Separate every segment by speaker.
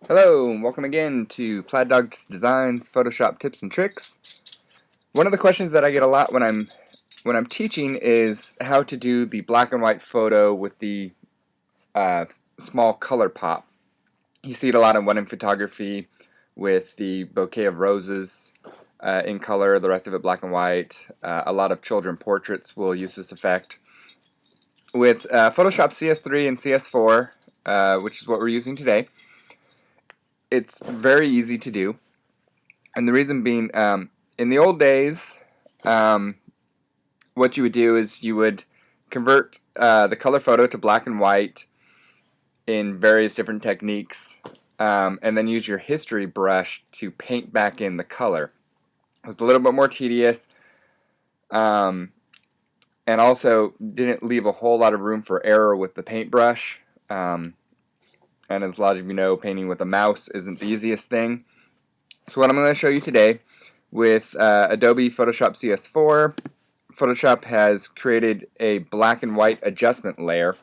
Speaker 1: Hello, and welcome again to Plaid Dog's Designs Photoshop Tips and Tricks. One of the questions that I get a lot when I'm teaching is how to do the black and white photo with the small color pop. You see it a lot in wedding photography with the bouquet of roses in color, the rest of it black and white. A lot of children portraits will use this effect. With Photoshop CS3 and CS4, which is what we're using today, it's very easy to do, and the reason being, in the old days, what you would do is you would convert the color photo to black and white in various different techniques, and then use your history brush to paint back in the color. It was a little bit more tedious, and also didn't leave a whole lot of room for error with the paintbrush. And as a lot of you know, painting with a mouse isn't the easiest thing. So what I'm going to show you today with Adobe Photoshop CS4, Photoshop has created a black and white adjustment layer.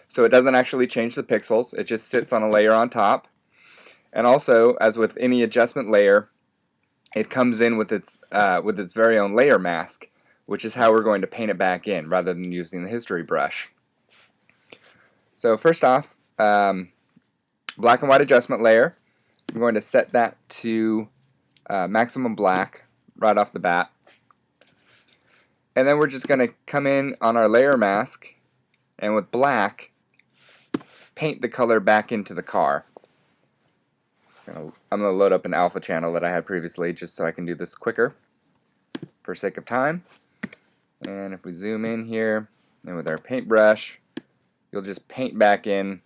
Speaker 1: So it doesn't actually change the pixels, it just sits on a layer on top. And also, as with any adjustment layer, it comes in with its very own layer mask, which is how we're going to paint it back in rather than using the history brush. So first off, black and white adjustment layer. I'm going to set that to maximum black right off the bat. And then we're just going to come in on our layer mask and with black paint the color back into the car. I'm going to load up an alpha channel that I had previously just so I can do this quicker for sake of time. And if we zoom in here and with our paintbrush, you'll just paint back in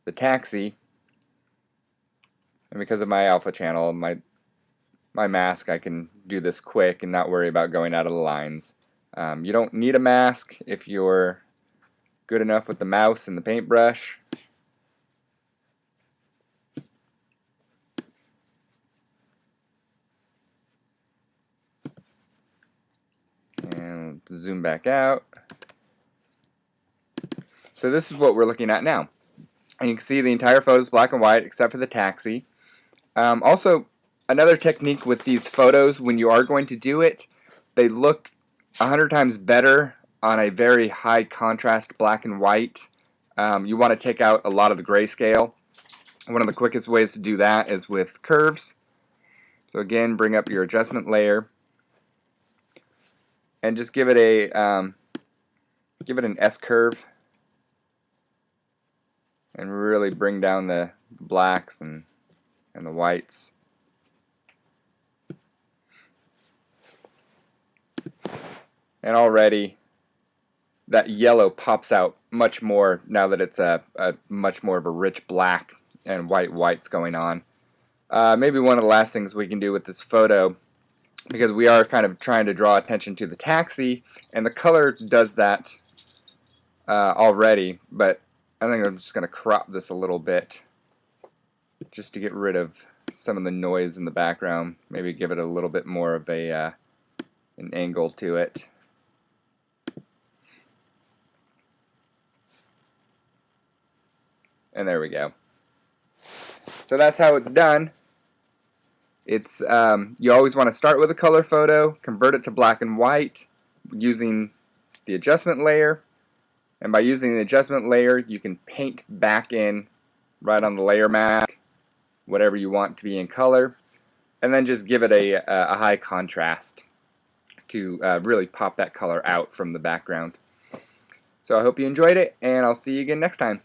Speaker 1: the taxi, and because of my alpha channel, my mask, I can do this quick and not worry about going out of the lines. You don't need a mask if you're good enough with the mouse and the paintbrush. And zoom back out. So this is what we're looking at now. And you can see the entire photo is black and white except for the taxi. Also, another technique with these photos, when you are going to do it, they look 100 times better on a very high contrast black and white. You want to take out a lot of the grayscale. One of the quickest ways to do that is with curves. So again, bring up your adjustment layer and just give it an S curve. And really bring down the blacks and the whites. And already that yellow pops out much more now that it's a much more of a rich black and whites going on. Maybe one of the last things we can do with this photo, because we are kind of trying to draw attention to the taxi, and the color does that already, but I think I'm just going to crop this a little bit just to get rid of some of the noise in the background. Maybe give it a little bit more of an angle to it. And there we go. So that's how it's done. It's you always want to start with a color photo, convert it to black and white using the adjustment layer. And by using the adjustment layer, you can paint back in right on the layer mask whatever you want to be in color, and then just give it a high contrast to really pop that color out from the background. So I hope you enjoyed it, and I'll see you again next time.